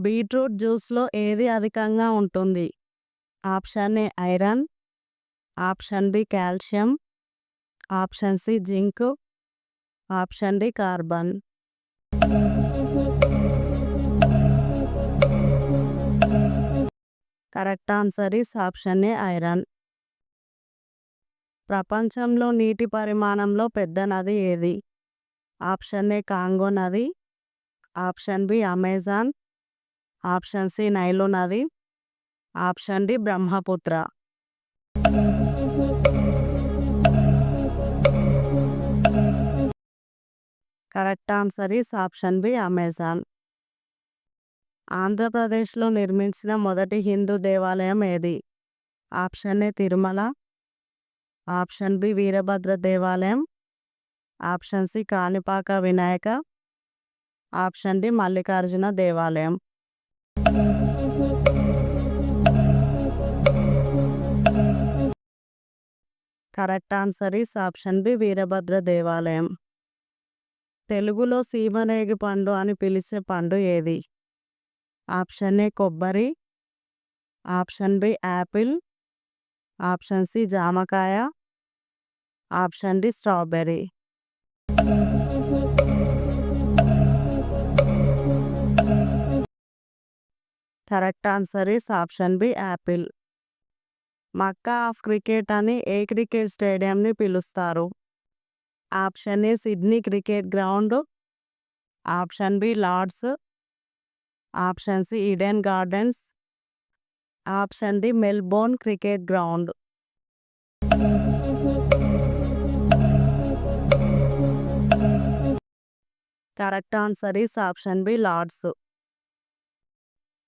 Beetroot జ్యూస్‌లో ఏది అధికంగా ఉంటుంది? Option A iron, option B calcium, option C zinc, option D carbon. Correct answer is option A iron. ప్రపంచంలో నీటి పరిమాణంలో పెద్ద నది ఏది? ఆప్షన్ ఏ కాంగో నది, option B Amazon, option C Nile నది, option D Brahmaputra. Correct answer is option B Amazon. ఆంధ్రప్రదేశ్లో నిర్మించిన మొదటి హిందూ దేవాలయం ఏది? Option A Tirumala, option B Veerabhadra దేవాలయం, option C Kanipaka Vinayaka, option D Mallikarjuna దేవాలయం. Correct answer is option B Veerabhadra దేవాలయం. తెలుగులో సీమరేగి పండు అని పిలిచే పండు ఏది? ఆప్షన్ ఏ కొబ్బరి, option B apple, option C జామకాయ, option D strawberry. Correct answer is option B apple. Mecca of cricket అని ఏ క్రికెట్ స్టేడియంని పిలుస్తారు? Option A Sydney cricket ground, option B Lord's, option C Eden Gardens, option D Melbourne cricket ground. Correct answer is option B Lord's.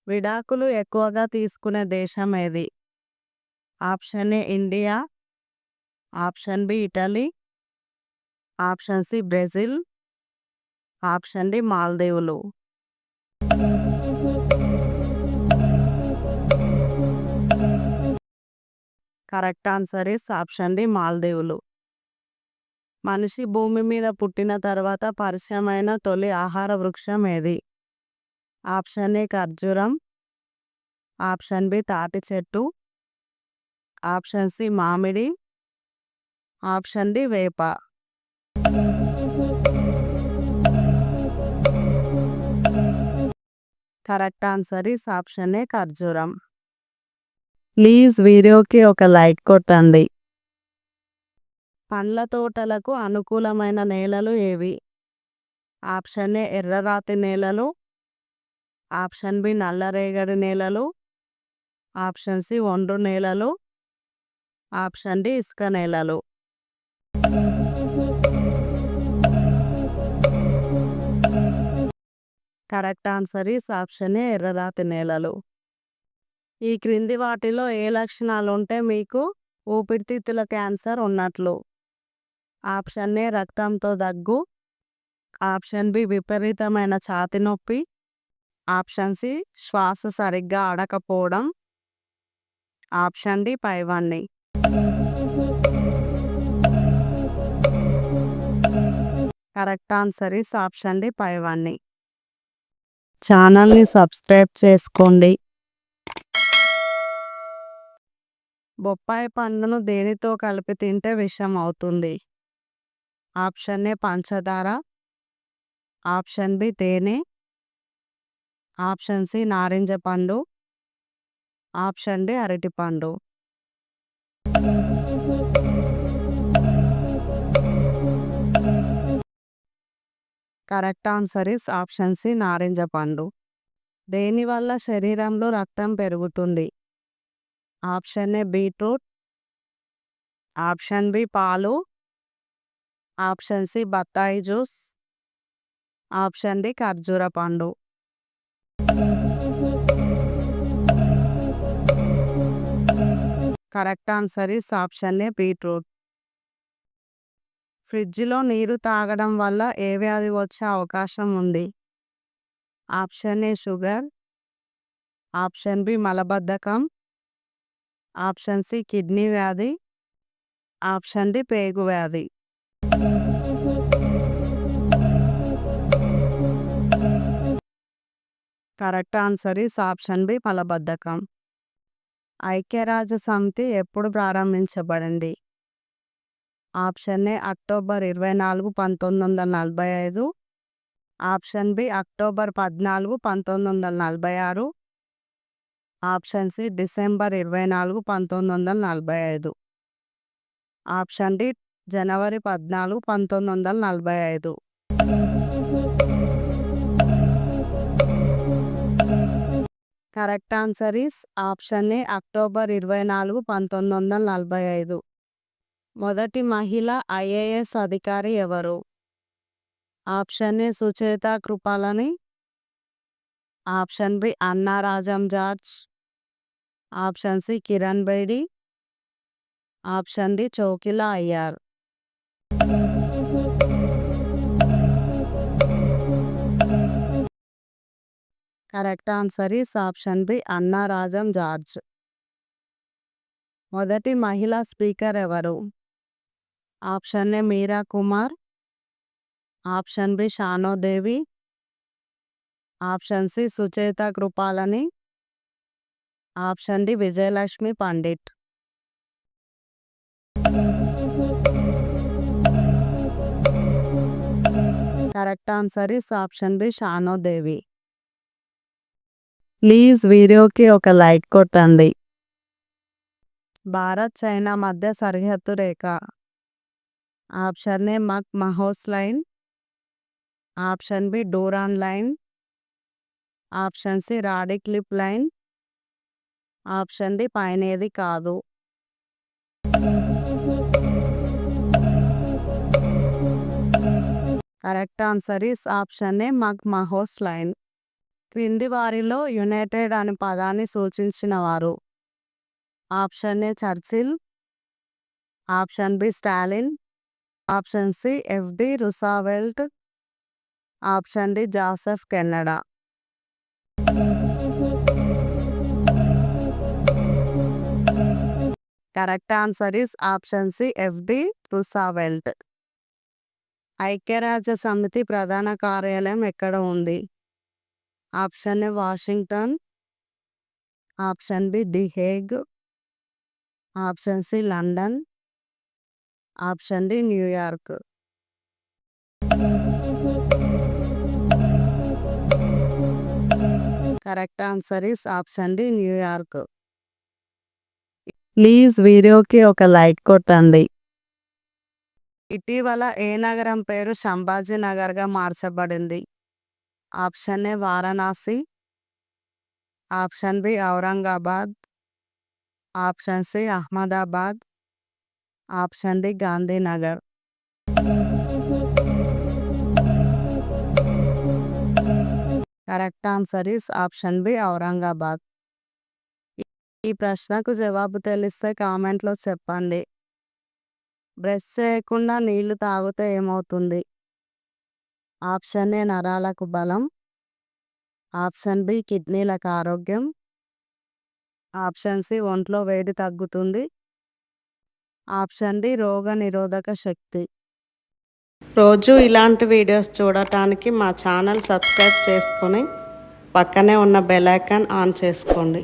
విడాకులు ఎక్కువగా తీసుకునే దేశం ఏది? Option A India, option B Italy, option C Brazil, option D మాల్దీవులు. Correct answer is option D మాల్దీవులు. మనిషి భూమి మీద పుట్టిన తర్వాత పరిచయమైన తొలి ఆహార వృక్షం ఏది? ఆప్షన్ ఏ ఖర్జూరం, ఆప్షన్ బి తాటి చెట్టు, ఆప్షన్ సి మామిడి, ఆప్షన్ డి వేప. కరెక్ట్ ఆన్సర్ ఈస్ ఆప్షన్ ఏ ఖర్జూరం. ప్లీజ్ వీడియోకి ఒక లైక్ కొట్టండి. పండ్ల తోటలకు అనుకూలమైన నేలలు ఏవి? ఆప్షన్ ఏ ఎర్రరాతి నేలలు, ఆప్షన్ బి నల్లరేగడి నేలలు, ఆప్షన్ సి ఒండ్రు నేలలు, ఆప్షన్ డి ఇసుక నేలలు. Correct answer is option A ఎర్రరాతి నేలలు. ఈ క్రింది వాటిలో ఏ లక్షణాలు ఉంటే మీకు ఊపిరితిత్తుల క్యాన్సర్ ఉన్నట్లు? ఆప్షన్ ఏ రక్తంతో దగ్గు, ఆప్షన్ బి విపరీతమైన ఛాతి నొప్పి, ఆప్షన్ సి శ్వాస సరిగ్గా ఆడకపోవడం, ఆప్షన్ డి పైవన్నీ. Correct answer is option D పైవన్నీ. ఛానల్ని సబ్స్క్రైబ్ చేసుకోండి. బొప్పాయి పండును దేనితో కలిపి తింటే విషం అవుతుంది? ఆప్షన్ ఏ పంచదార, ఆప్షన్ బి తేనె, ఆప్షన్ సి నారింజ పండు, ఆప్షన్ డి అరటిపండు. Correct answer is option C నారింజ పండు. దేనివల్ల శరీరంలో రక్తం పెరుగుతుంది? Option A beetroot, option B పాలు, ఆప్షన్ సి బత్తాయి జ్యూస్, ఆప్షన్ డి ఖర్జూర పండు. Correct answer is option A beetroot. ఫ్రిడ్జ్లో నీరు తాగడం వల్ల ఏ వ్యాధి వచ్చే అవకాశం ఉంది? Option A sugar, option B మలబద్ధకం, ఆప్షన్ సి కిడ్నీ వ్యాధి, ఆప్షన్ డి పేగు వ్యాధి. Correct answer is option B మలబద్ధకం. ఐక్యరాజ్య సమితి ఎప్పుడు ప్రారంభించబడింది? Option A October 24, 1945. Option B October 14, 1946. Option C December 24, 1945. Option D జనవరి 14, 1945. Correct answer is option A October 24, 1945. మొదటి మహిళ ఐఏఎస్ అధికారి ఎవరు? Option A Sucheta Kripalani. Option B Anna Rajam George. Option C Kiran Bedi. Option D Chokila Iyer. Correct answer is option B Anna Rajam George. మొదటి మహిళా speaker ఎవరు? Option A Meera Kumar. Option B Shanno Devi. Option C Sucheta Kripalani. Option D Vijayalakshmi Pandit. Correct answer is option B Shanno Devi. Please వీడియోకి ఒక like కొట్టండి. భారత్ చైనా మధ్య సరిహద్దు రేఖ. Option A McMahon line. Option B Durand line. Option C Radcliffe line. Option D పైనేది కాదు. Correct answer is option A McMahon line. క్రింది వారిలో యునైటెడ్ అనే పదాన్ని సూచించిన వారు? Option A Churchill. Option B Stalin. Option C F D Roosevelt. Option D Joseph Canada. Correct answer is option C F D Roosevelt. ఐక్యరాజ్య సమితి ప్రధాన కార్యాలయం ఎక్కడ ఉంది? Option A Washington. Option B the Hague. Option C London. Option D New York. Correct answer is option D New York. Please వీడియోకి ఒక like కొట్టండి. ఇటీవల ఏ నగరం పేరు సంభాజీ నగర్గా మార్చబడింది? Option A Varanasi. Option B Aurangabad. Option C Ahmedabad. Option D Gandhinagar. Correct answer is option B Aurangabad. ఈ ప్రశ్నకు జవాబు తెలిస్తే కామెంట్లో చెప్పండి. బ్రష్ చేయకుండా నీళ్లు తాగితే ఏమవుతుంది? ఆప్షన్ ఏ నరాలకు బలం. ఆప్షన్ బి కిడ్నీలకు ఆరోగ్యం. ఆప్షన్ సి ఒంట్లో వేడి తగ్గుతుంది. ఆప్షన్ డి రోగ నిరోధక శక్తి. రోజు ఇలాంటి వీడియోస్ చూడటానికి మా ఛానల్ సబ్స్క్రైబ్ చేసుకొని పక్కనే ఉన్న బెల్ ఐకాన్ ఆన్ చేసుకోండి.